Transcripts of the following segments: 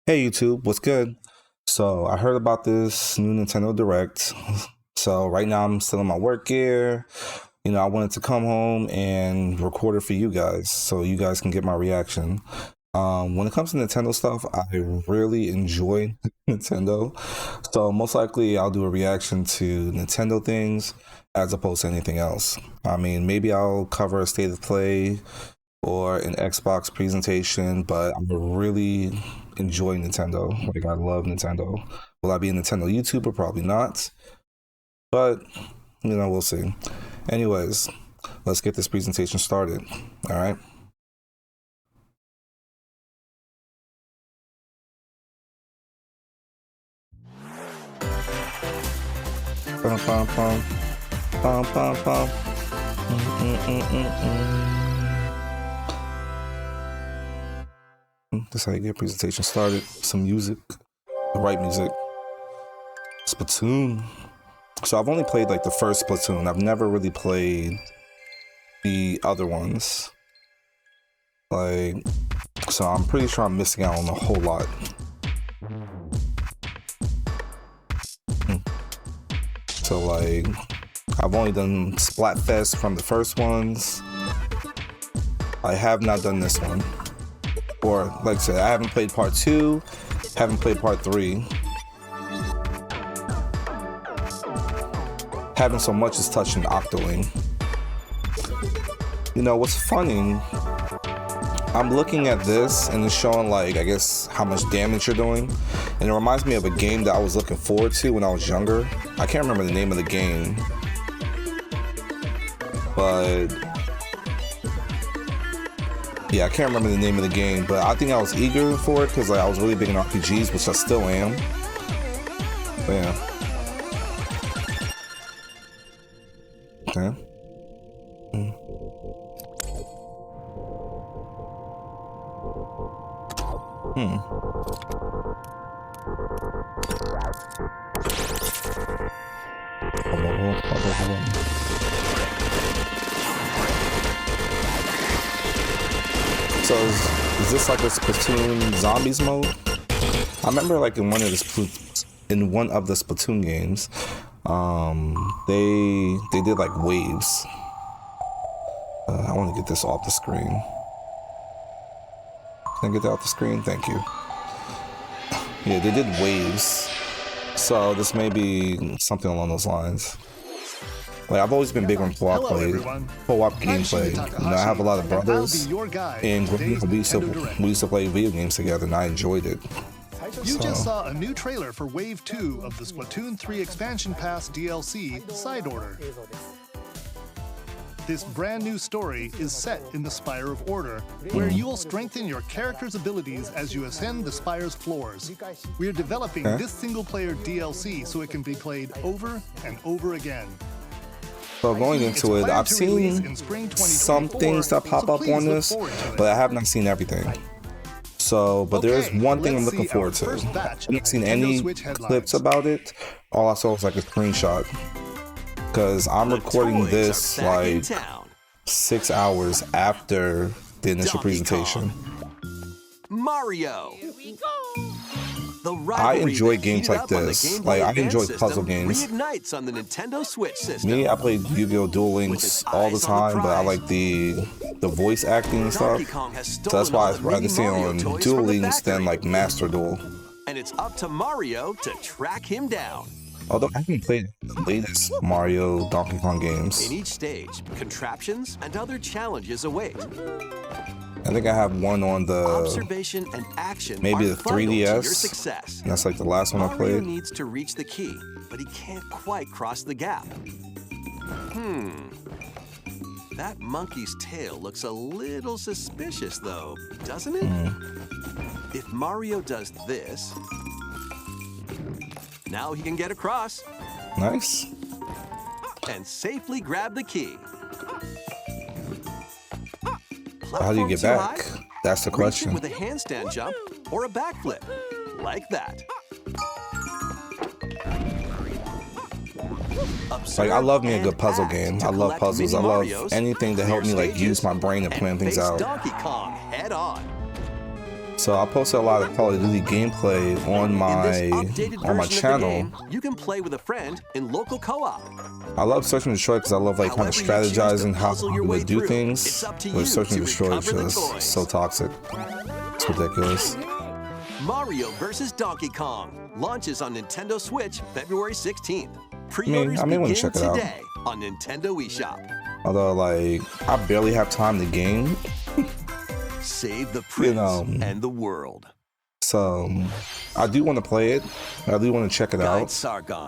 Hey YouTube, what's good? So I heard about this new Nintendo Direct. So right now I'm still in my work gear. I wanted to come home and record it for you guys so you guys can get my reaction. When it comes to Nintendo stuff, I really enjoy Nintendo. So most likely I'll do a reaction to Nintendo things as opposed to anything else. I mean, maybe I'll cover a state of play or an Xbox presentation, but I'm really enjoying Nintendo. Like, I love Nintendo. Will I be a Nintendo YouTuber? Probably not. But, we'll see. Anyways, let's get this presentation started. All right. Bum, bum, bum. Bum, bum, bum. That's how you get a presentation started. Some music, the right music. Splatoon. So I've only played like the first Splatoon. I've never really played the other ones. So I'm pretty sure I'm missing out on a whole lot. So I've only done Splatfest from the first ones. I have not done this one. Or, like I said, I haven't played part 2, haven't played part 3. Haven't so much as touched an Octoling. What's funny, I'm looking at this and it's showing I guess how much damage you're doing. And it reminds me of a game that I was looking forward to when I was younger. I can't remember the name of the game. But yeah, I can't remember the name of the game, but I think I was eager for it because I was really big in RPGs, which I still am. But yeah. Okay. So is this like a Splatoon zombies mode? I remember in one of the Splatoon games, they did like waves. I want to get this off the screen. Can I get that off the screen? Thank you. Yeah, they did waves. So this may be something along those lines. I've always been big on co-op gameplay. I have a lot of brothers, and we used to play video games together, and I enjoyed it. You just saw a new trailer for Wave 2 of the Splatoon 3 Expansion Pass DLC, Side Order. This brand new story is set in the Spire of Order, where you will strengthen your character's abilities as you ascend the Spire's floors. We are developing this single-player DLC so it can be played over and over again. So going into it, I've seen some things that pop up on this, but I have not seen everything. So, but there is one thing I'm looking forward to. I haven't seen any clips about it. All I saw was a screenshot. Because I'm recording this 6 hours after the initial presentation. Mario. I enjoy games like this. I enjoy puzzle games. On the Nintendo Switch system. Me, I play Yu-Gi-Oh! Duel Links all the time, but I like the voice acting and stuff. So that's why I'd rather see it on Duel Links than Master Duel. And it's up to Mario to track him down. Although I haven't played the latest Mario Donkey Kong games. In each stage, contraptions and other challenges await. I think I have one on the observation and action, maybe the 3DS. And that's the last one I played. Mario needs to reach the key, but he can't quite cross the gap. That monkey's tail looks a little suspicious though, doesn't it? If Mario does this, now he can get across. Nice. And safely grab the key. How do you get back? That's the question. With a handstand jump or a backflip, like that. I love me a good puzzle game. I love puzzles. I love anything to help me use my brain and plan things out. Donkey Kong head on. So I posted a lot of Call of Duty gameplay on my channel. Game, you can play with a friend in local co-op. I love Search and Destroy because I love like kind of strategizing how to do things. But Search and Destroy is just so toxic. It's ridiculous. Mario vs. Donkey Kong launches on Nintendo Switch February 16th. I may want to check it out today on Nintendo eShop. Although, like, I barely have time to game. Save the prince and the world. So, I do want to play it. I do want to check it out.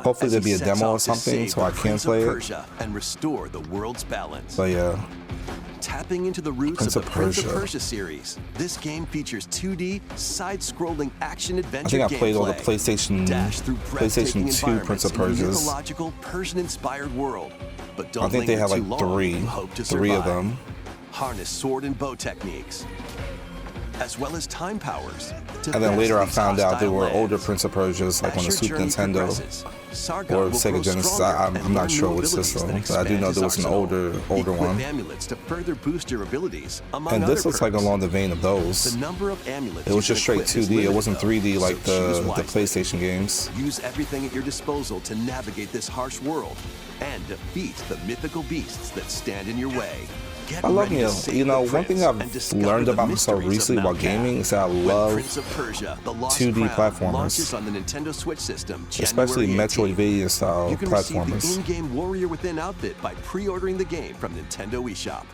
Hopefully there'll be a demo or something so I can play it. Persia and restore the world's balance. But yeah. Tapping into the roots of the Prince of Persia series, this game features 2D, side-scrolling action-adventure gameplay. I think I played all the PlayStation 2 Prince of Persia's. Mythological Persian-inspired world. But don't I think they had like three of them. Harness sword and bow techniques, as well as time powers. And then later I found out there were older Prince of Persia's, like on the Super Nintendo or Sega Genesis. I'm not sure which system, but I do know there was an older one. To further boost your abilities, and this looks like along the vein of those. It was just straight 2D. It wasn't 3D like the PlayStation games. Use everything at your disposal to navigate this harsh world and defeat the mythical beasts that stand in your way. I love one thing I've learned about myself recently while gaming is that I love 2D platformers, on the Nintendo Switch system, especially Metroidvania style platformers. You can receive the in-game Warrior Within outfit by pre-ordering the game from Nintendo eShop.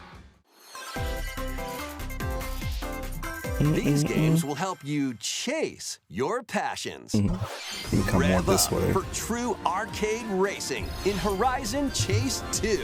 These games will help you chase your passions. Rev up for true arcade racing in Horizon Chase 2.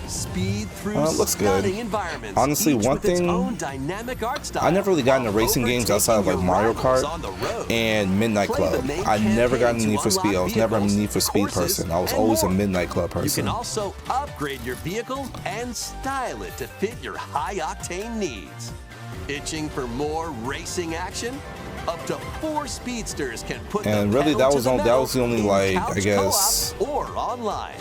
Speed through stunning environments. Honestly, one thing, I never really got into racing games outside of like Mario Kart and Midnight Club. I never got into Need for Speed. I was never a Need for Speed person. I was always a Midnight Club person. You can also upgrade your vehicle and style it to fit your high-octane needs. Itching for more racing action? Up to 4 speedsters can put and the really that was the only like I guess or online.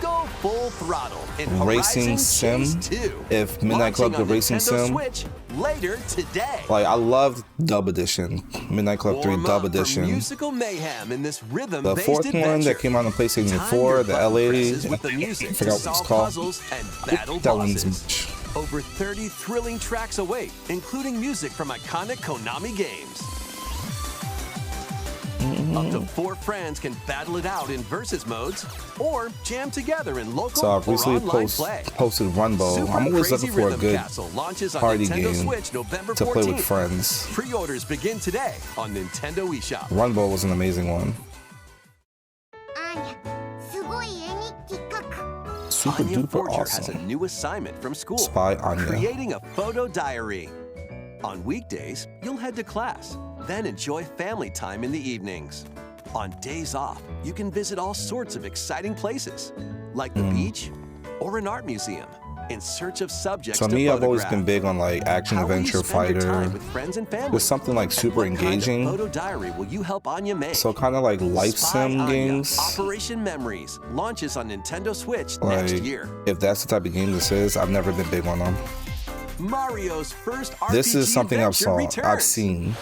Go full throttle in racing sim. If Midnight Club the racing sim, Switch later today. Like I loved Dub Edition, Midnight Club 3 Dub Edition. Musical mayhem in this rhythm the fourth one that came out on PlayStation 4, the LA, I forgot what it's called. That one's much. Over 30 thrilling tracks await, including music from iconic Konami games. Up to 4 friends can battle it out in versus modes or jam together in local I've recently posted Runbow. I'm always looking for a good party game to play with friends. Pre-orders begin today on Nintendo eShop. Runbow was an amazing one. Super Anya duper Forger awesome. has a new assignment from school. Spy Anya. Creating a photo diary. On weekdays, you'll head to class, then enjoy family time in the evenings. On days off, you can visit all sorts of exciting places, like the beach or an art museum, in search of subjects So to me, I've always photograph. been big on like action How will you adventure spend your fighter. time with friends and family? With something like And super what kind of engaging. photo diary will you help Anya make? So kind of like life Spy sim Anya, games. Operation Memories launches on Nintendo Switch Like next year. if that's the type of game this is, I've never been big on them. Mario's first RPG This is something I've seen,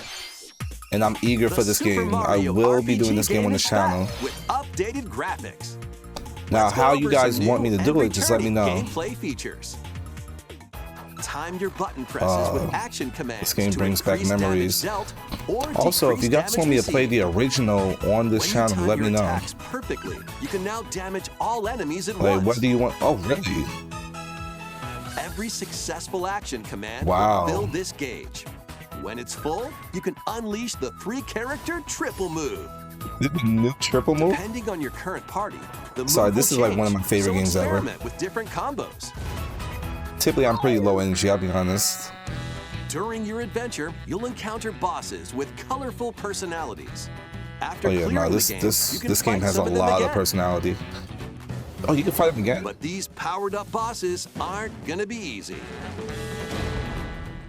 and I'm eager for this game. I will be doing this game on the channel. With updated graphics. Now, how you guys want me to do it, just let me know. Gameplay features. Time your button presses with action commands. This game brings back memories. Or Also, if you guys want me to play the original on this channel, let me know. Perfectly, you can now damage all enemies at Like, once. what do you want? Oh, really? Every successful action command Wow. will fill this gauge. When it's full, you can unleash the 3-character triple move. New triple move? Depending on your current party, the move Sorry, this will is like one of my change, favorite so games ever. experiment with different combos. Typically, I'm pretty low energy, I'll be honest. During your adventure, you'll encounter bosses with colorful personalities. After Oh yeah, no, clearing this the game, you can this game fight has a some of them lot of again. personality. Oh, you can fight them again. But these powered-up bosses aren't gonna be easy.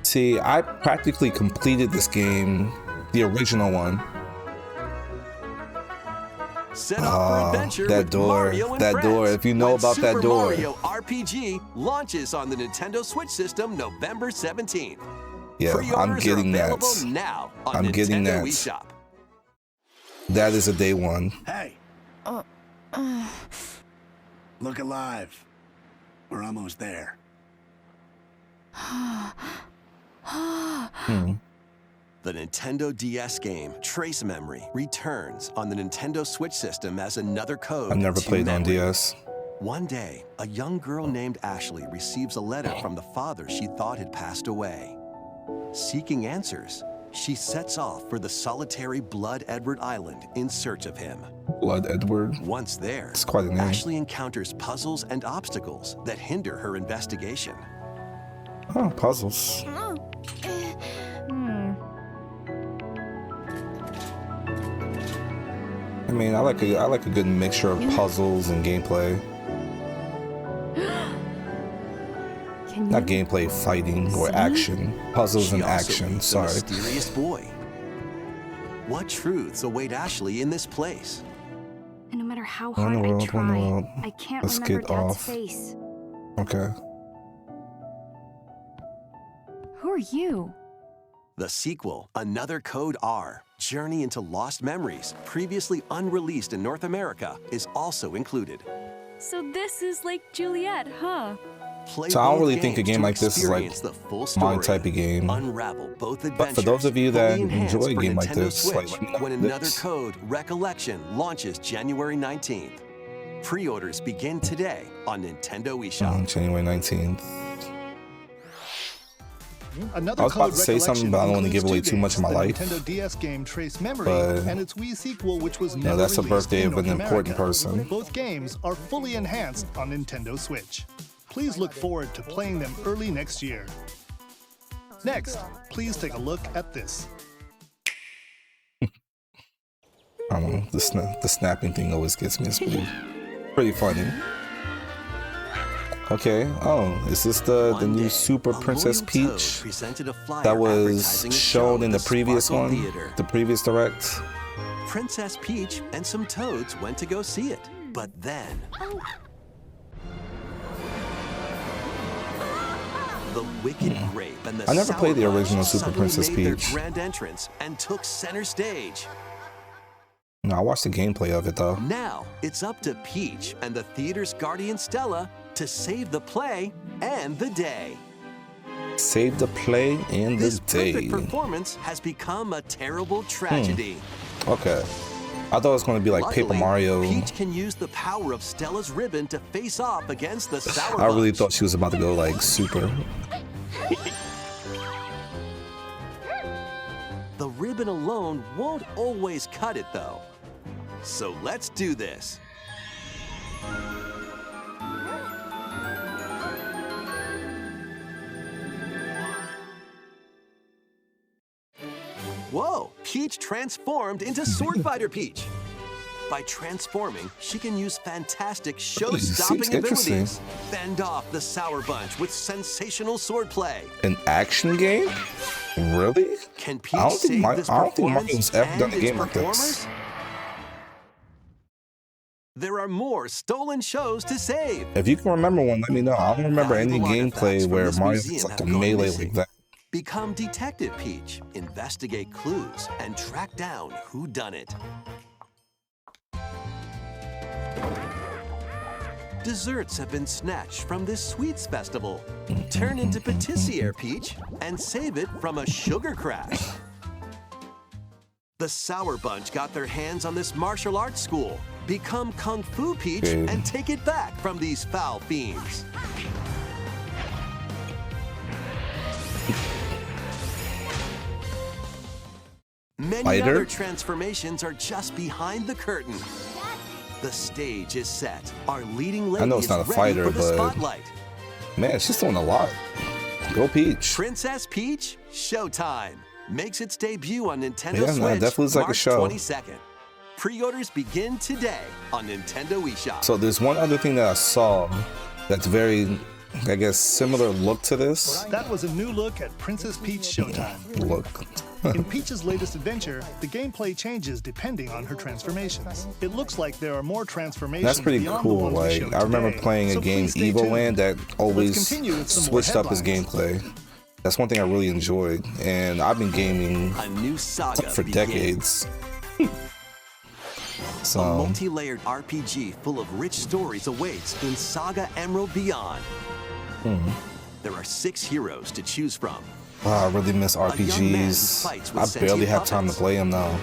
See, I practically completed this game, the original one. Set off for adventure that with door, Mario and that friends. door. If you know When about that Super door. Mario RPG launches on the Nintendo Switch system November 17th. Yeah, I'm Pre-orders getting are available that. now on I'm Nintendo getting that. eShop. That is a day one. Hey, look alive. We're almost there. The Nintendo DS game Trace Memory returns on the Nintendo Switch system as another code. I never to played on memory. DS. One day, a young girl named Ashley receives a letter from the father she thought had passed away. Seeking answers, she sets off for the solitary Blood Edward Island in search of him. Blood Edward. Once there, It's quite a name. Ashley encounters puzzles and obstacles that hinder her investigation. Oh, puzzles. I mean, I like a good mixture of puzzles and gameplay. Not gameplay, fighting or action. Puzzles She and also action. meets a Sorry. mysterious boy. What truths await Ashley in this place? And no matter how One hard I world, one try, world. I can't Let's remember get Dad's off. face. Okay. Who are you? The sequel, Another Code R, Journey into Lost Memories, previously unreleased in North America, is also included. So this is like Juliet, huh? Play So I don't both really think a games game to like this is like experience the full my story. type of game. Unravel both adventures. But for those of you that fully enhanced enjoy a for game like Nintendo this, like, Switch, let me know when this. Another Code Recollection launches January 19th. Pre-orders begin today on Nintendo eShop. January 19th. Another I was about Code to say something, Recollection but I don't want to includes give away two too much of my games, life. the Nintendo DS game Trace Memory But, and its Wii sequel, which was No, never that's the released birthday in of an North important America. person. Both games are fully enhanced on Nintendo Switch. Please look forward to playing them early next year. Next, please take a look at this. I don't know. The snapping thing always gets me. It's pretty funny. Okay. Oh, is this the One new day, Super a Princess loyal Peach toad presented a flyer that was advertising a shown show in at the previous Sparkle one, Theater. the previous direct? Princess Peach and some toads went to go see it. But then... The Wicked Grape and the I never played the Sour original Bunch Super suddenly Princess made their Peach. grand entrance and took center stage. No, I watched the gameplay of it though. Now it's up to Peach and the theater's guardian Stella to save the play and the day. Save the play and the This day. perfect performance has become a terrible tragedy. Okay. I thought it was going to be like Paper Luckily, Mario. Peach can use the power of Stella's ribbon to face off against the Sour I really Bunch. thought she was about to go like super. The ribbon alone won't always cut it, though. So let's do this. Whoa! Peach transformed into Sword Fighter Peach. By transforming, she can use fantastic show-stopping seems interesting. abilities. Fend off the Sour Bunch with sensational swordplay. An action game? Really? Can I Peach don't think save Mar- this I don't think performance Mario's ever done and a its game like this. performers? There are more stolen shows to save. If you can remember one, let me know. I don't remember any Valuable artifacts gameplay from where this Mario's museum like a have gone melee missing. like that. Become Detective Peach, investigate clues, and track down who done it. Desserts have been snatched from this sweets festival. Turn into Patissiere Peach and save it from a sugar crash. The Sour Bunch got their hands on this martial arts school. Become Kung Fu Peach Okay. and take it back from these foul fiends. Many Fighter? other transformations are just behind the curtain. The stage is set. Our leading lady I know it's is not a ready fighter, for the but- spotlight. Man, she's doing a lot. Go Peach. Princess Peach Showtime makes its debut on Nintendo Yeah, no, it Switch definitely looks like a March show. 22nd. Pre-orders begin today on Nintendo eShop. So there's one other thing that I saw that's very, I guess, similar look to this. That was a new look at Princess Peach Showtime. Look. In Peach's latest adventure, the gameplay changes depending on her transformations. It looks like there are more transformations. That's pretty beyond the cool. ones we Like, showed I remember today. playing a So game, please stay Evo tuned. Land, that always continue with some more switched up his headlines. gameplay. That's one thing I really enjoyed, and I've been gaming A new saga for begins. decades. A So multi-layered RPG full of rich stories awaits in Saga Emerald Beyond. There are 6 heroes to choose from. wow, I really miss young man who RPGs. fights with I barely sentient have time to puppets. play them now.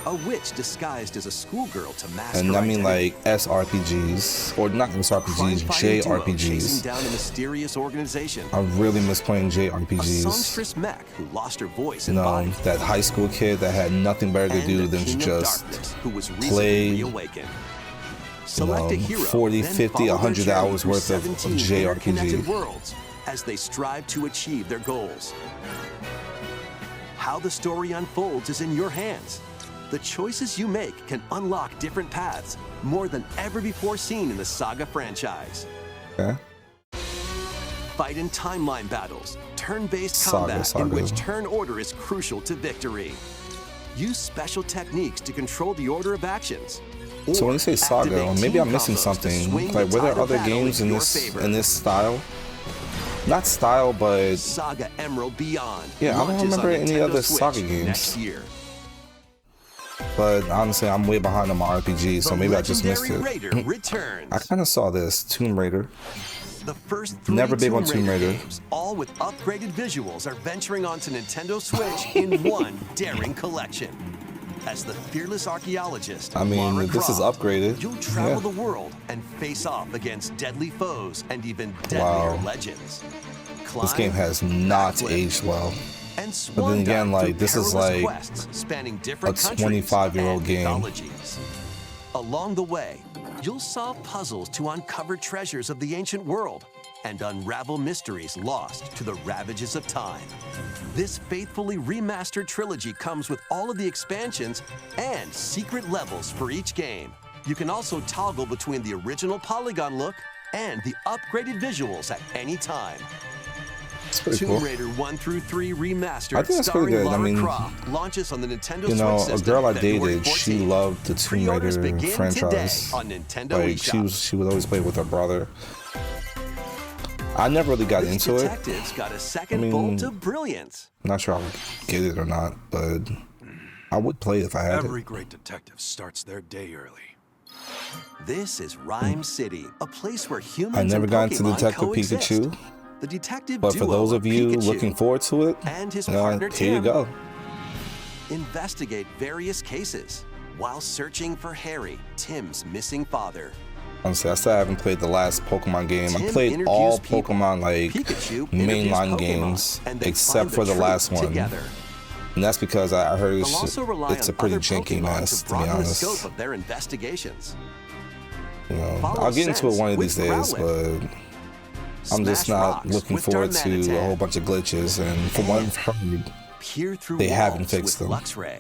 A witch disguised as a schoolgirl to mask And her I mean identity. like SRPGs, or not SRPGs, Crime-fighting duo chasing JRPGs. down a mysterious organization. I really miss playing A JRPGs. songstress Mach who lost her voice You and know, body. that high school kid that had nothing better to And do the than to King of just, Darkness, who was recently play, reawakened. you Select a know, hero, 40, then 50, follow their 100 journey hours through worth of 17 JRPG. interconnected worlds as they strive to achieve their goals. How the story unfolds is in your hands. The choices you make can unlock different paths, more than ever before seen in the Saga franchise. Okay? Fight in timeline battles, turn-based Saga, combat in Saga. which turn order is crucial to victory. Use special techniques to control the order of actions. So when you say Saga, activate maybe team I'm missing combos to something. swing Like, the were there tide of other battle games in in your this favor. style? Not style, but Saga Emerald Beyond. Yeah, I don't launches remember on any Nintendo other Switch Saga games. next year. honestly, I'm way behind on my RPG, so The maybe I just missed legendary it. Raider returns. I kind of saw this Tomb Raider. The first 3 Never big on Tomb Raider. games, all with upgraded visuals, are venturing onto Nintendo Switch in one daring collection. As the fearless archaeologist, I mean, Lara this is Croft, upgraded. you'll travel Yeah. the world and face off against deadly foes and even deadlier Wow. legends. This game has not backflip, aged well. and But then again, swan dive like, through this is perilous like quests spanning different a countries 25-year-old and game. mythologies. Along the way, you'll solve puzzles to uncover treasures of the ancient world and unravel mysteries lost to the ravages of time. This faithfully remastered trilogy comes with all of the expansions and secret levels for each game. You can also toggle between the original polygon look and the upgraded visuals at any time. It's pretty Tomb cool. Raider 1 through 3 Remastered, I think that's pretty starring good. I Lara mean, Croft, launches on the Nintendo You know, Switch a system girl I February dated, she 14th. loved the Tomb Pre-orders Raider begin franchise. today on Nintendo Like, eShop. she would always play with her brother. I never really got This into it. detective's got a second I mean, bolt of brilliance. I'm not sure I would get it or not, but I would play it if I had Every it. great detective starts their day early. This is Rhyme City, a place where humans I never and got into Pokemon Detective coexist. Pikachu, The detective but for duo those of you Pikachu looking forward to it, and his partner here you Tim go. investigate various cases while searching for Harry, Tim's missing father. Honestly, I still haven't played the last Pokemon game. I Tim played interviews all people. Pokemon like Pikachu interviews mainline Pokemon, games, and they except find for the truth last one. together. And that's because I heard They'll also rely it's a on pretty other janky Pokemon mess, to to be broaden the honest. scope of their investigations. You know, Follow I'll get into it Sense one of with these days, Growlithe. but I'm just Smash not Rocks looking with forward to a Darmanitan. whole bunch of glitches. And from what I've heard, Peer through They walls haven't fixed with them. Luxray.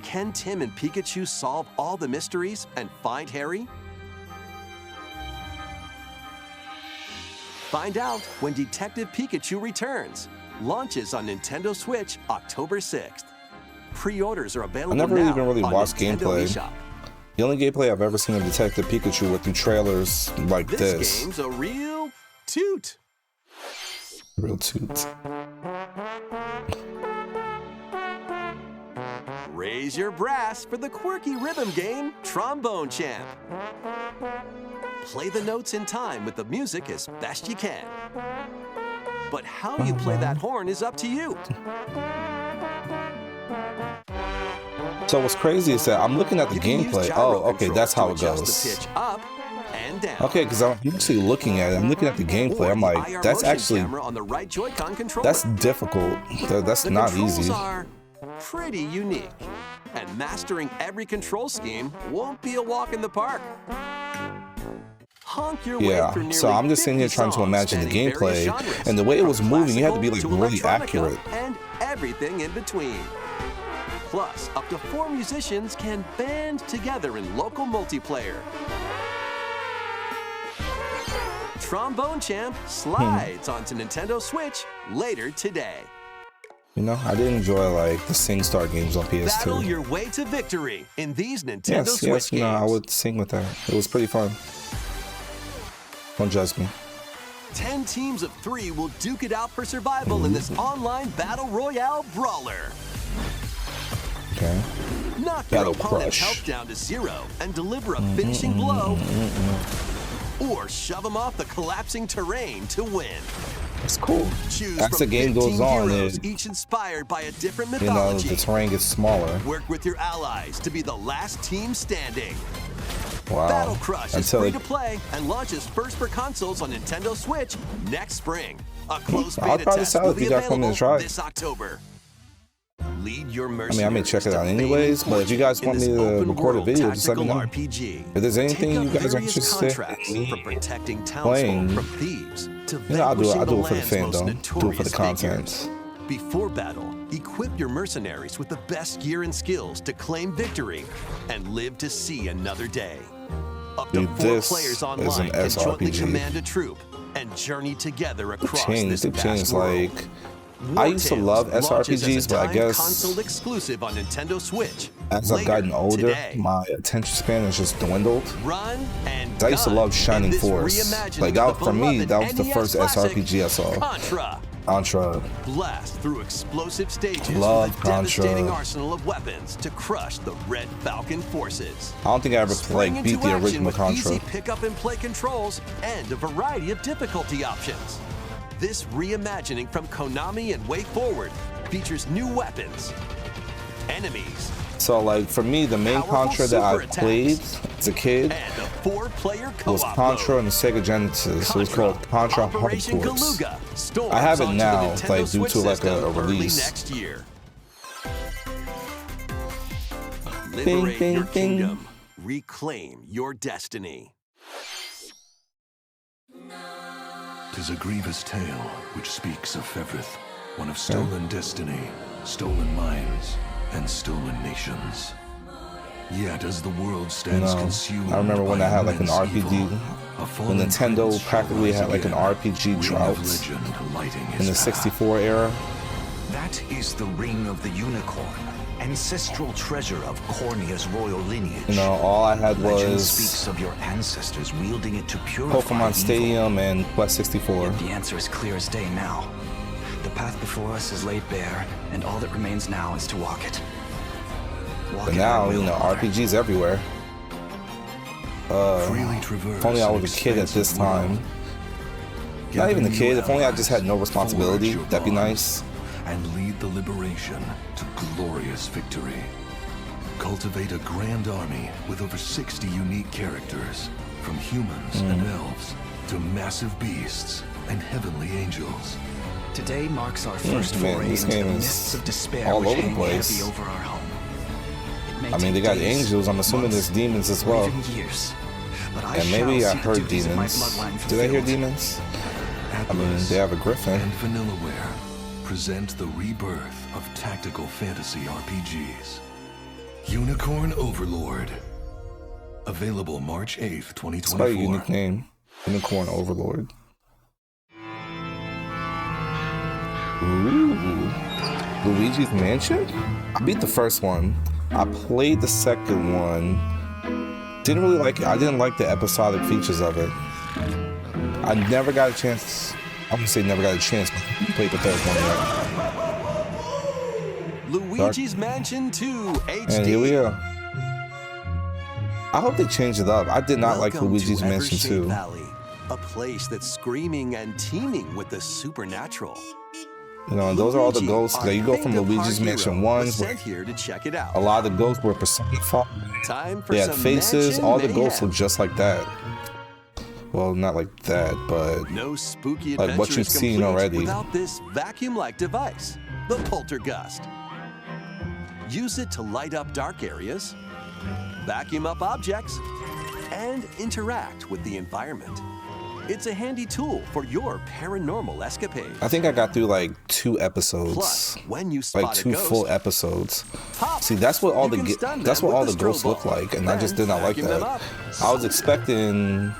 Can Tim and Pikachu solve all the mysteries and find Harry? Find out when Detective Pikachu returns. Launches on Nintendo Switch October 6th. Pre-orders are available never now even really on watched Nintendo gameplay. eShop. the only gameplay I've ever seen of Detective Pikachu were through trailers like This this. game's a real toot. Real toot. Raise your brass for the quirky rhythm game, Trombone Champ. Play the notes in time with the music as best you can. But how you play that horn is up to you. So what's crazy is that I'm looking at the You can use gameplay. gyro Oh, okay, that's how it controls to goes. adjust the pitch up and down. Okay, because I'm actually looking at it. I'm looking at the gameplay. Or I'm the like, IR that's motion actually, camera on the right Joy-Con controller. that's difficult. That's The not controls easy. are pretty unique, and mastering every control scheme won't be a walk in the park. Honk your way through Yeah, nearly so I'm just sitting here 50 trying to songs imagine the spanning various gameplay, genres, and the way it was from moving, you had to be like classical really to electronica accurate. and everything in between. Plus, up to 4 musicians can band together in local multiplayer. Trombone Champ slides onto Nintendo Switch later today. You know, I did enjoy like the SingStar games on Battle PS2. your way to victory in these Nintendo Yes, Switch yes, you know, I games. would sing with that. It was pretty fun. Don't judge me. 10 teams of 3 will duke it out for survival in this online battle royale brawler. Okay. Knock your Battle opponent's crush. health down to 0 and deliver a finishing blow, or shove them off the collapsing terrain to win. That's cool. Choose As from the game 15 goes on, heroes, it, each inspired by a different you know, mythology. the terrain gets smaller. Work with your allies to be the last team standing. Wow. Battle Crush is Until free it, to play and launches first for consoles on Nintendo Switch next spring. A closed I'll beta try test this out will if be you guys want me to available try it. this October. Lead your I mean, I may check it out mercenaries to anyways, fame but if you guys in want me this to open record a world video, just let me know. tactical RPG. If there's anything Take you up guys are various interested contracts, in from protecting playing, townsfolk from thieves to you know, I'll do it. I'll do it for the vanquishing land's fandom. most Do it for the notorious content. figures. Before battle, equip your mercenaries with the best gear and skills to claim victory and live to see another day. Up to Dude, 4 this players is online an can jointly SRPG. command a troop and journey together across They've this vast changed, world. like, I used to love Wartales launches as a SRPGs, but I timed guess console exclusive on Nintendo Switch. as I've Later gotten older, today. my attention span has just dwindled. Run and I used to gun love Shining in this Force. reimagining Like, of that, the for me, beloved that was the NES first classic, SRPG I saw. Contra. Contra. Blast through explosive stages Love with a Contra. devastating arsenal of weapons to crush the Red Falcon forces. I don't think I ever Spring like beat into the action original with Contra. easy pick-up and play controls and a variety of difficulty options. This reimagining from Konami and Way Forward features new weapons, enemies, So, like, for me, the main Powerful Contra that I super attacks. played as a kid and a 4-player co-op was Contra mode. on the Sega Genesis. It was called Contra Hard Operation Force. Galuga storms I have it onto now, the Nintendo like, due Switch to, like, a system early release. next year. Bing, Liberate bing, your bing. kingdom. Reclaim your destiny. 'Tis a grievous tale which speaks of Fevrith, one of stolen destiny, stolen minds, and stolen nations. Yet as the world stands consumed I remember when by I had like an immense RPG, evil, a when fallen Nintendo prince shall practically rise had like an again, RPG ring of drought legend lighting in his the path. 64 era. That is the Ring of the Unicorn, ancestral treasure of Cornea's royal lineage. You know, all I had Legend was speaks of your ancestors wielding it to purify Pokemon evil. Stadium and Quest 64. Yet the answer is clear as day now. The path before us is laid bare, and all that remains now is to walk it. Walk But it now, I will, you know, Mother. RPGs everywhere. Freely traverse If only I an was a kid at this expansive time. world. Not even a Gather kid, new if only I just had no allies, responsibility, forge your that'd be bond, nice. And lead the liberation to glorious victory. Cultivate a grand army with over 60 unique characters, from humans and elves to massive beasts and heavenly angels. Today marks our first man, foray this into the game is mists of despair all which over the hang place. heavy over our home. It may I mean, take they got days, angels, I'm assuming months, there's demons as or well. even years. But I And shall maybe I see the heard duties of my demons. bloodline Did I hear fulfilled. demons? I mean, Atlas they have a griffin. and Vanillaware present the rebirth of tactical fantasy RPGs. Unicorn Overlord. Available March 8th, It's quite a 2024. unique name. Unicorn Overlord. Ooh. Luigi's Mansion? I beat the first one. I played the second one. Didn't really like it. I didn't like the episodic features of it. I never got a chance. I'm gonna say never got a chance, but I played the third one yet. Luigi's Mansion 2 HD. And here we are. I hope they changed it up. I did not like Welcome Luigi's to Mansion Evershade 2. Valley, a place that's screaming and teeming with the supernatural. You know, and those are all the Luigi, ghosts. our Like, you go from think-of-heart Luigi's Mansion hero, 1, was where sent here to check it out. a lot of the ghosts were personified. Time for They had some faces. mansion All the ghosts mayhem. look just like that. Well, not like that, but No spooky like adventure what you've is seen complete already. without this vacuum-like device, the Poltergust. Use it to light up dark areas, vacuum up objects, and interact with the environment. It's a handy tool for your paranormal escapades. I think I got through like 2 episodes. Plus, when you spot Like 2 a ghost, full episodes. pop. See, that's what all You the can stun that's them what all with the a ghosts strobe look ball, like, and I just did not like vacuum them that. up. I was expecting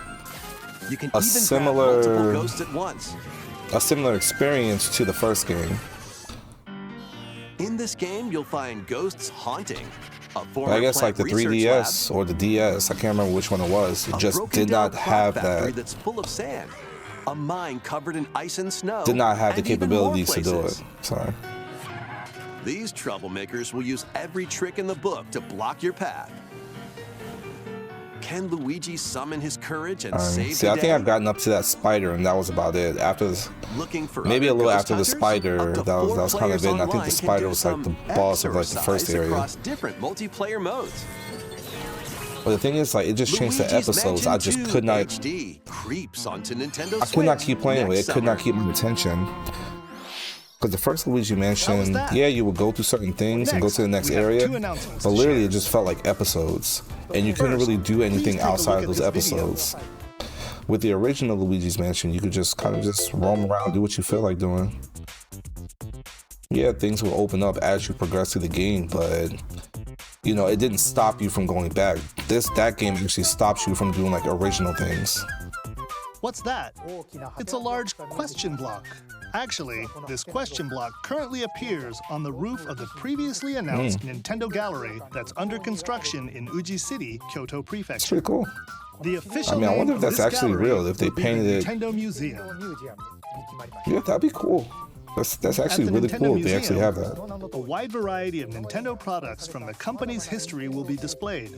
You can a even similar- grab multiple ghosts at once. a similar experience to the first game. In this game, you'll find ghosts haunting, But I guess like the 3DS or the DS, I can't remember which one it was. It just did not have that. That's full of sand. A mine covered in ice and snow. Did not have the capabilities to do it. Sorry. These troublemakers will use every trick in the book to block your path. Can Luigi summon his courage and save see, the I day? think I've gotten up to that spider, and that was about it. After this, Looking for maybe a little ghost after the hunters? spider, Up to that was 4 kind of it. And I think players the spider online was can like do the some boss of like the first exercise area. across different multiplayer modes. But the thing is, like, it just changed the Luigi's episodes. I just Mansion 2 could not. HD creeps onto Nintendo I could not Switch keep playing with it. next It could not summer. keep my attention. Because the first Luigi Mansion, yeah, you would go through certain things and go to the next we have area, 2 announcements but to literally share. it just felt like episodes, and you couldn't really do anything take a outside look of at those this video. episodes. With the original Luigi's Mansion, you could just kind of just roam around, do what you feel like doing. Yeah, things will open up as you progress through the game, but you know, it didn't stop you from going back. That game actually stops you from doing like original things. What's that? It's a large question block. Actually, this question block currently appears on the roof of the previously announced Nintendo Gallery that's under construction in Uji City, Kyoto It's Prefecture. pretty cool. The official I mean, I name wonder if of that's this actually gallery real, if they will be the painted it. Nintendo Museum. Yeah, that'd be cool. That's actually At the really Nintendo cool if they actually Museum, have that. A wide variety of Nintendo products from the company's history will be displayed.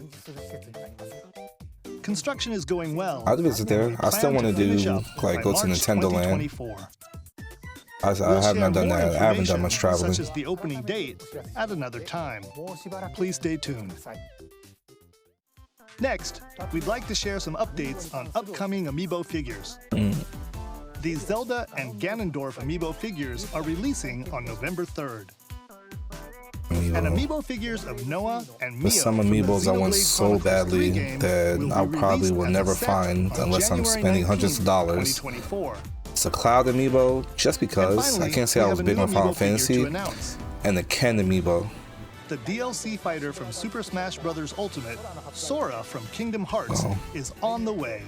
Construction is going well. I'd visit there. I still want to do like go to Nintendo Land. I have not done that. I haven't done much traveling. Such as the opening date at another time. Please stay tuned. Next, we'd like to share some updates on upcoming Amiibo figures. The Zelda and Ganondorf Amiibo figures are releasing on November 3rd. And Amiibo figures of Noah and Mio There's some from the Amiibos I want Xenoblade so Chronicles 3 badly game that will be I probably released will as a never set find on unless I'm January spending hundreds of 19th, dollars. 2024. It's a Cloud Amiibo, just because. Finally, I can't say we I have was a big new on Final Amiibo figure Fantasy. to announce. And the Ken Amiibo. The DLC fighter from Super Smash Bros. Ultimate, Sora from Kingdom Hearts, is on the way.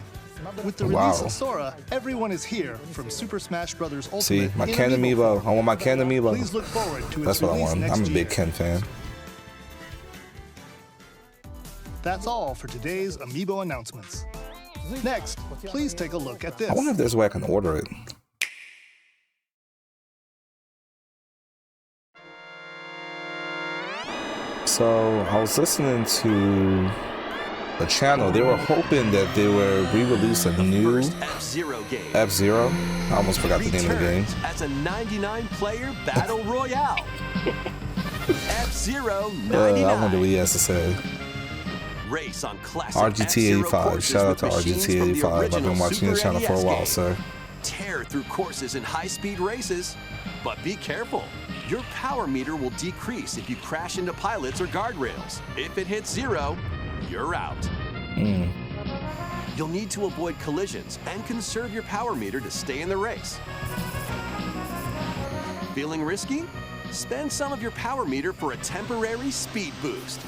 With the release of Sora, everyone is here from Super Smash Bros. Ultimate. See, my in Ken Amiibo. form. I want my Ken Amiibo. Please look forward to its That's what I release want. next I'm a big year. Ken fan. That's all for today's Amiibo announcements. Next, please take a look at this. I wonder if there's a way I can order it. So I was listening to the channel. They were hoping that they would re-release a new First F-Zero game. F-Zero. I almost forgot the name of the game. Returns as a 99-player battle royale. F-Zero 99. I wonder what he has to say. Race on classic RGT F-Zero 85. courses Shout out to with machines RGT from the 85. I've been original watching this Super channel for a NES while, game. sir. Tear through courses in high-speed races. But be careful. Your power meter will decrease if you crash into pilots or guardrails. If it hits 0, you're out. You'll need to avoid collisions and conserve your power meter to stay in the race. Feeling risky? Spend some of your power meter for a temporary speed boost.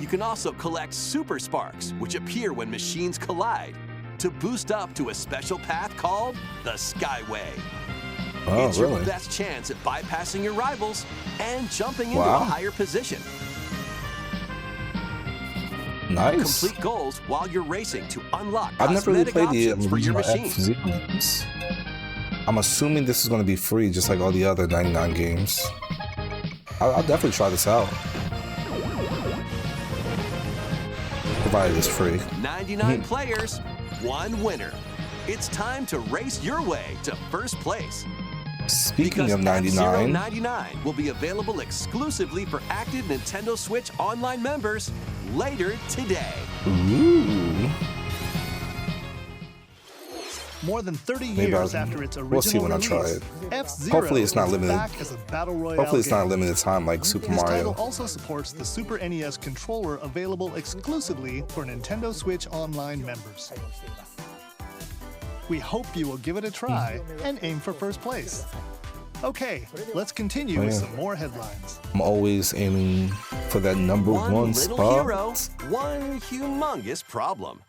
You can also collect super sparks, which appear when machines collide, to boost up to a special path called the Skyway. Oh, It's really? your best chance at bypassing your rivals and jumping into Wow. a higher position. Nice. Complete goals while you're racing to unlock I've never really cosmetic played the options for your original machine. F-Zero games. I'm assuming this is going to be free, just like all the other 99 games. I'll definitely try this out. Provided it's free. 99 players, 1 winner. It's time to race your way to first place. Speaking Because of F-Zero 99, 99 will be available exclusively for active Nintendo Switch Online members later today. ooh, More than 30 Maybe years I'll- after its original we'll see when I release, try it. F-Zero Hopefully it's not is limited. back as a battle royale hopefully it's not game. limited time like Super This title Mario. also supports the Super NES controller available exclusively for Nintendo Switch Online members. We hope you will give it a try and aim for first place. Okay, let's continue with some more headlines. I'm always aiming for that number One one little spot. hero, one humongous problem.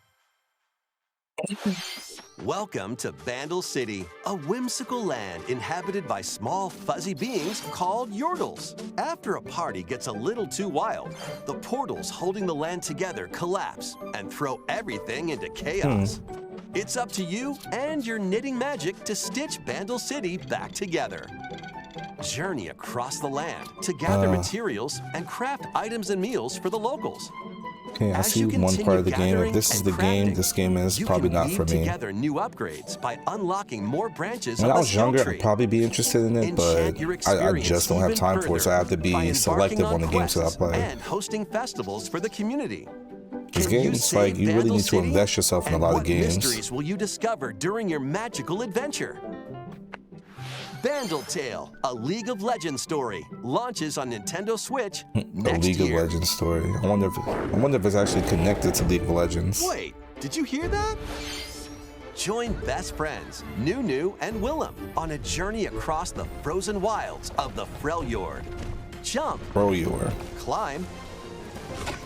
Welcome to Bandle City, a whimsical land inhabited by small fuzzy beings called Yordles. After a party gets a little too wild, the portals holding the land together collapse and throw everything into chaos. It's up to you and your knitting magic to stitch Bandle City back together. Journey across the land to gather materials and craft items and meals for the locals. Okay, I see one part of the game. If this is the game, this game is probably not for me. Together new upgrades by unlocking more branches When of I the was skill younger, tree. I'd probably be interested in it, but I just don't have time for it, so I have to be selective on the games that I play. And hosting festivals for the community. These games, like, you really need to invest yourself in a lot of games. What mysteries will you discover during your magical adventure? Bandle Tale, a League of Legends story, launches on Nintendo Switch next League year. of Legends story. I wonder if it's actually connected to League of Legends. Wait, did you hear that? Join best friends Nunu and Willem on a journey across the frozen wilds of the Freljord. Jump, climb,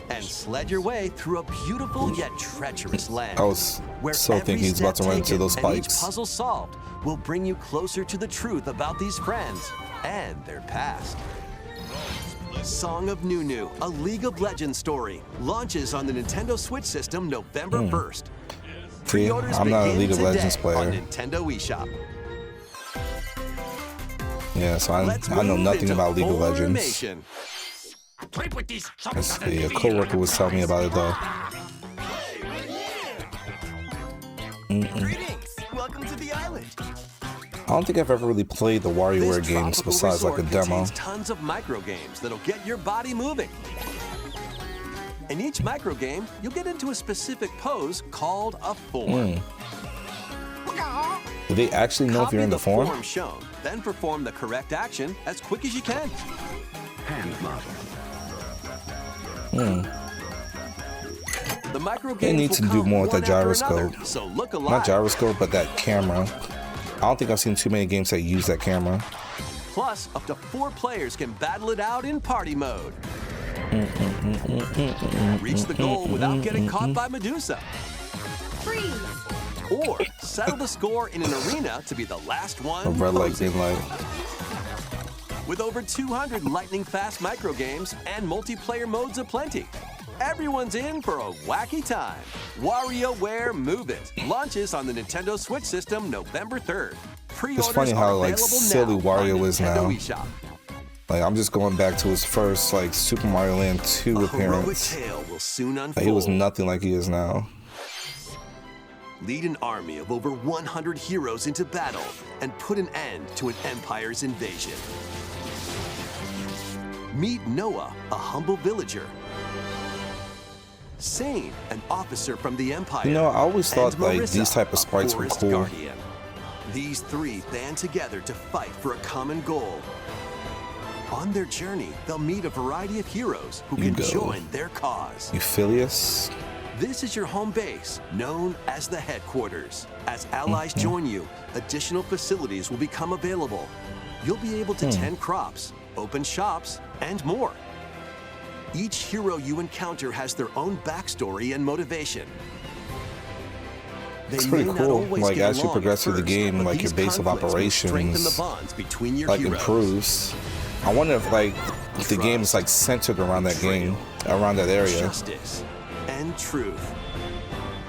and sled your way through a beautiful yet treacherous land. I was where so every thinking he's about to step run into taken those and each spikes. puzzle solved will bring you closer to the truth about these friends and their past. Song of Nunu, a League of Legends story, launches on the Nintendo Switch system November 1st. See, I'm not a League of Legends player. On Nintendo eShop. Yeah, so I know nothing about League of Legends. Let's see, a coworker was telling me about it though. Welcome to the island. I don't think I've ever really played the WarioWare games besides like a demo. Tons of micro games that'll get your body moving. In each micro game, you'll get into a specific pose called a form. Do they actually know if you're in the form? Form shown, then perform the correct action as quick as you can. Hand model. The micro They games need to will do come more with one that after gyroscope. another, so look alive. Not gyroscope, but that camera. I don't think I've seen too many games that use that camera. Plus, up to 4 players can battle it out in party mode. Reach the goal without getting caught by Medusa. Freeze! Or settle the score in an arena to be the last one. A red light, posing. green light. With over 200 lightning-fast micro games and multiplayer modes aplenty, everyone's in for a wacky time. Wario Ware Move It launches on the Nintendo Switch system November 3rd. It's funny how like silly Wario is now. eShop. Like I'm just going back to his first like Super Mario Land 2 appearance. Tale will soon unfold. Like, he was nothing like he is now. Lead an army of over 100 heroes into battle and put an end to an empire's invasion. Meet Noah, a humble villager. Sane, an officer from the Empire. You know, I always thought and like Marissa, these type a of sprites were forest cool. guardian. These 3 band together to fight for a common goal. On their journey, they'll meet a variety of heroes who can join their cause. Euphilius. This is your home base, known as the headquarters. As allies join you, additional facilities will become available. You'll be able to tend crops, open shops, and more. Each hero you encounter has their own backstory and motivation. It's pretty cool. Like as you progress through the game, like your base of operations like improves. I wonder if like the game is like centered around that game, around that area. Justice and truth.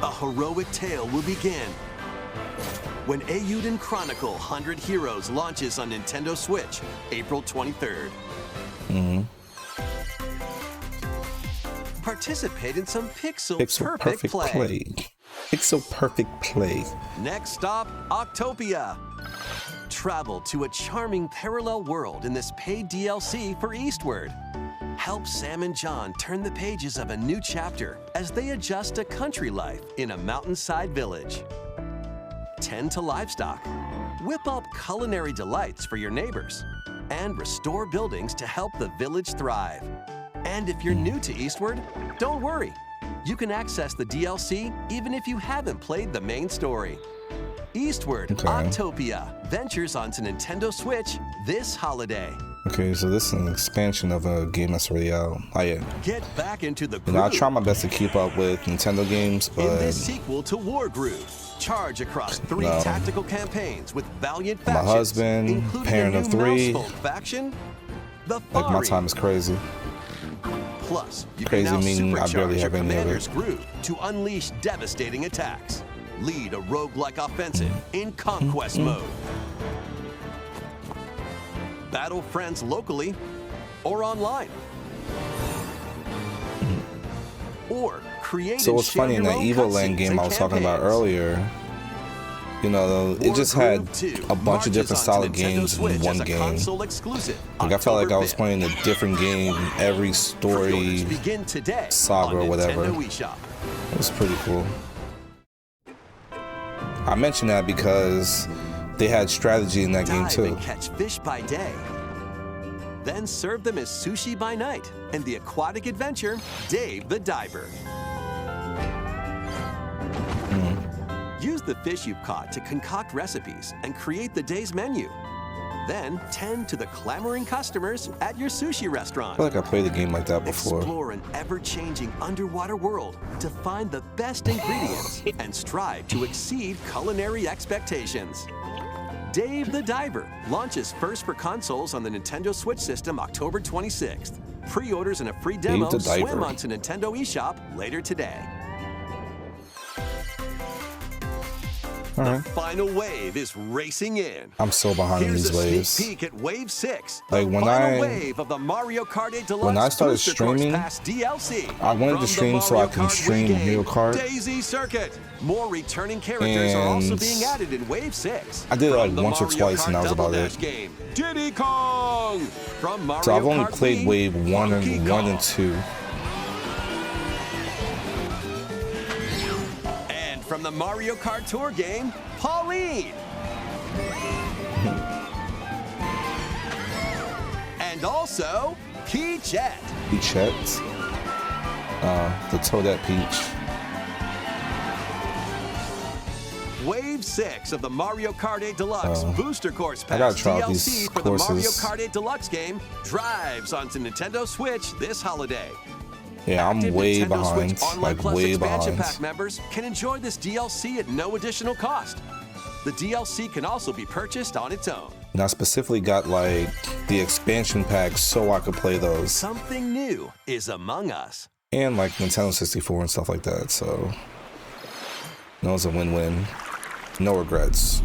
A heroic tale will begin when Eiyuden Chronicle 100 Heroes launches on Nintendo Switch, April 23rd. Participate in some pixel perfect play. Pixel perfect play. Next stop, Octopia. Travel to a charming parallel world in this paid DLC for Eastward. Help Sam and John turn the pages of a new chapter as they adjust to country life in a mountainside village. Tend to livestock. Whip up culinary delights for your neighbors. And restore buildings to help the village thrive. And if you're new to Eastward, don't worry. You can access the DLC even if you haven't played the main story. Eastward Octopia ventures onto Nintendo Switch this holiday. Okay, so this is an expansion of a game that's already out. Get back into the groove. You know, I try my best to keep up with Nintendo games, but in this sequel to Wargroove, Charge across 3 No. tactical campaigns with valiant My factions, husband, including parent a of new 3. mousefolk faction, the Like my Fari. time is crazy. Plus, you Crazy can now meaning I barely supercharge your have any of it. commander's groove to unleash devastating attacks. Lead a roguelike offensive in conquest mode. Battle friends locally or online. Or create So and what's share funny in your that own Evo Land cutscenes game and I was talking about campaigns. earlier, you know, it just had a bunch of different solid games in one game. Like I felt like I was playing a different game every story, saga or whatever. It was pretty cool. I mentioned that because they had strategy in that game Dive too. and catch fish by day. Then serve them as sushi by night in the aquatic adventure, Dave the Diver. Use the fish you've caught to concoct recipes and create the day's menu. Then tend to the clamoring customers at your sushi I restaurant. feel like I played a game like that before. Explore an ever-changing underwater world to find the best ingredients and strive to exceed culinary expectations. Dave the Diver launches first for consoles on the Nintendo Switch system October 26th. Pre-orders and a free demo the Diver. swim onto Nintendo eShop later today. All The right. final wave is racing in. I'm so behind in Here's these a waves. sneak peek at Wave 6, Like, the when final I- wave of the Mariokart 8 Deluxe when I started Booster Course streaming, Pass DLC. I wanted to From the stream so I can Mariokart stream Wii game, Mariokart. Daisy Circuit. More returning characters are also And being added in Wave 6. I did it like From the once or Mario twice, and Kart that was about Double it. Dash Game, Diddy Kong. From Mario So I've only Kart played Wii, Wave 1 Donkey and 1 Kong. and 2. And from the Mario Kart Tour game, Pauline. And also, Peachette. Peachette. The Toadette Peach. Wave 6 of the Mario Kart 8 Deluxe Booster Course I gotta Pass try out DLC these for the Mario courses. Kart 8 Deluxe game drives onto Nintendo Switch this holiday. Yeah, I'm Active way Nintendo behind. Switch Online Like Plus way expansion behind. pack members can enjoy this DLC at no additional cost. The DLC can also be purchased on its own. And I specifically got like the expansion packs so I could play those. Something new is among us. And like Nintendo 64 and stuff like that. So that was a win-win. No regrets.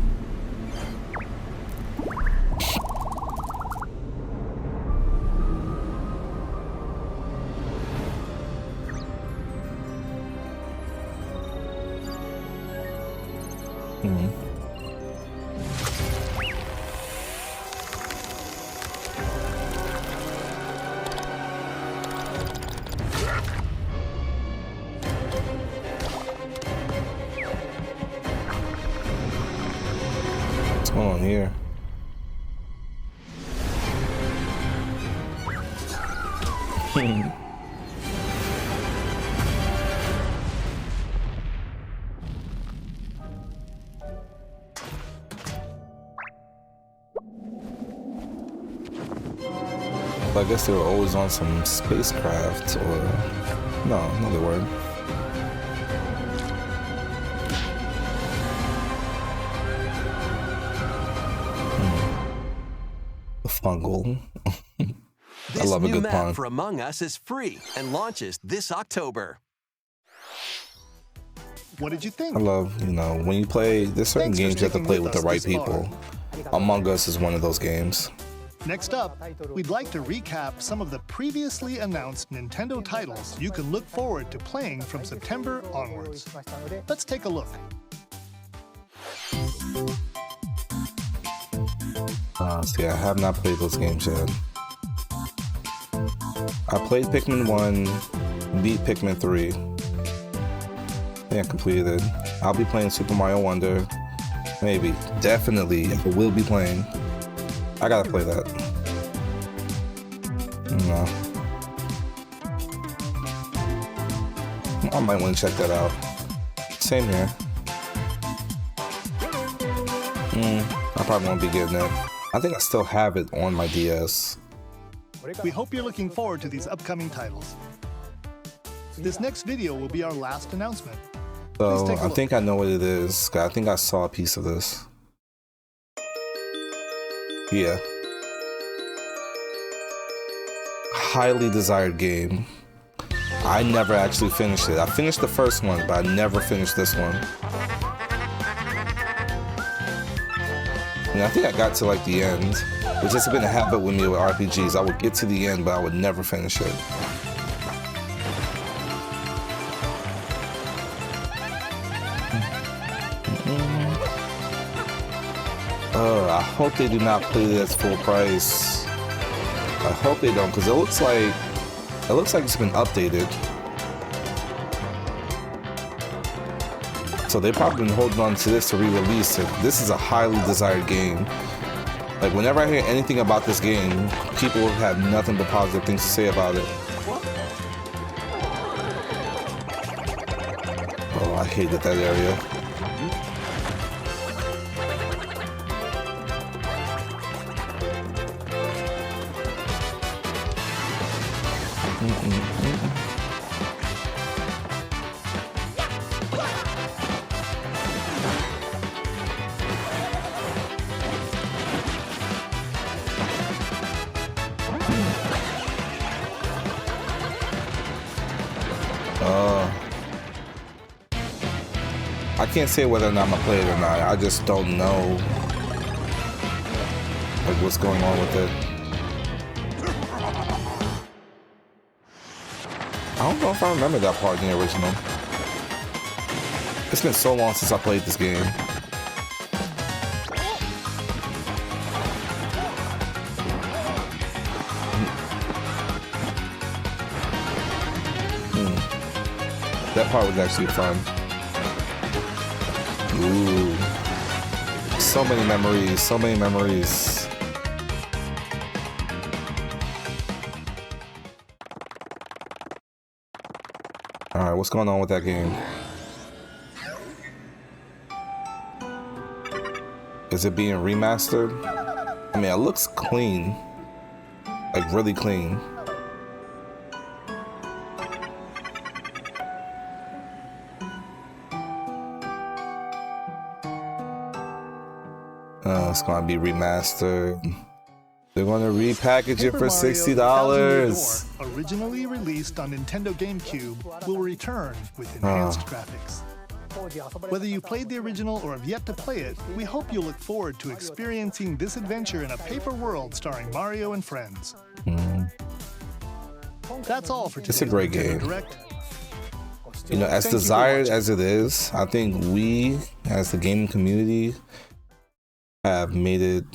What's going on here? I guess they were always on some spacecraft or no, they weren't. The Fungle. I This love a new good map pun. for Among Us is free and launches this October. What did you think? I love, when you play, there's certain Thanks for games you have to sticking play with with the us right this far. people. Among Us is one of those games. Next up, we'd like to recap some of the previously announced Nintendo titles you can look forward to playing from September onwards. Let's take a look. See, I have not played those games yet. I played Pikmin 1, beat Pikmin 3. Yeah, completed it. I'll be playing Super Mario Wonder. Maybe. Definitely. I will be playing. I gotta play that. No. I might want to check that out. Same here. I probably won't be getting it. I think I still have it on my DS. We hope you're looking forward to these upcoming titles. This next video will be our last announcement. So I think I know what it is. I think I saw a piece of this. Yeah. Highly desired game. I never actually finished it. I finished the first one, but I never finished this one. And I think I got to like the end, which has been a habit with me with RPGs. I would get to the end, but I would never finish it. I hope they do not put it as full price. I hope they don't, because it looks like it's been updated. So they've probably been holding on to this to re-release it. This is a highly desired game. Like whenever I hear anything about this game, people have nothing but positive things to say about it. Oh, I hated that area. I can't say whether or not I'm gonna play it or not. I just don't know like what's going on with it. I don't know if I remember that part in the original. It's been so long since I played this game. That part was actually fun. Ooh. So many memories, so many memories. Alright, what's going on with that game? Is it being remastered? I mean, it looks clean. Like, really clean. It's gonna be remastered. They're gonna repackage it for $60. Originally released on Nintendo GameCube, will return with enhanced graphics. Whether you played the original or have yet to play it, we hope you'll look forward to experiencing this adventure in a paper world starring Mario and friends. That's all for today. It's a great game. You know, as desired as it is, I think we, as the gaming community, have made it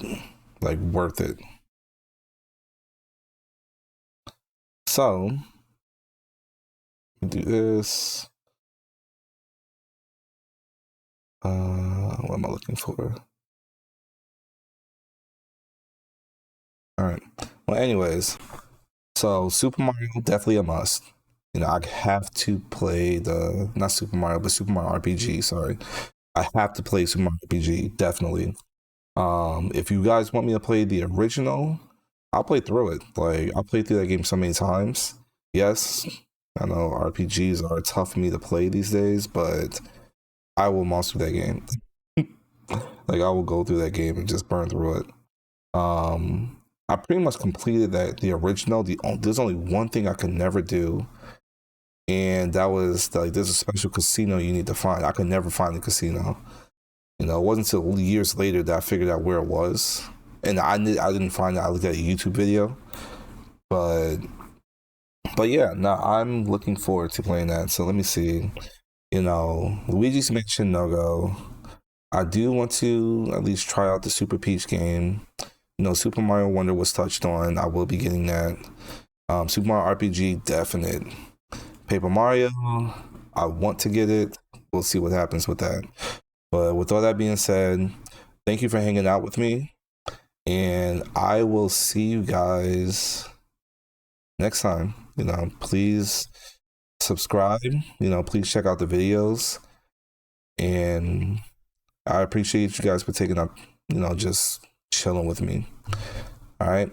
like worth it. So do this. What am I looking for? All right. Well, anyways, so Super Mario definitely a must. You know, I have to play the not Super Mario, but Super Mario RPG. Sorry, I have to play Super Mario RPG definitely. If you guys want me to play the original, I'll play through it. Like, I played through that game so many times. Yes, I know RPGs are tough for me to play these days, but I will master that game. Like, I will go through that game and just burn through it. I pretty much completed the original. There's only one thing I could never do, and that was like, there's a special casino you need to find. I could never find the casino. You know, it wasn't until years later that I figured out where it was, and I didn't find it. I looked at a YouTube video, but yeah, now I'm looking forward to playing that. So let me see. You know, Luigi's Mansion no go. I do want to at least try out the Super Peach game. You know, Super Mario Wonder was touched on. I will be getting that. Super Mario RPG, definite. Paper Mario, I want to get it. We'll see what happens with that. But with all that being said, thank you for hanging out with me. And I will see you guys next time. You know, please subscribe. You know, please check out the videos. And I appreciate you guys for taking up, you know, just chilling with me. All right.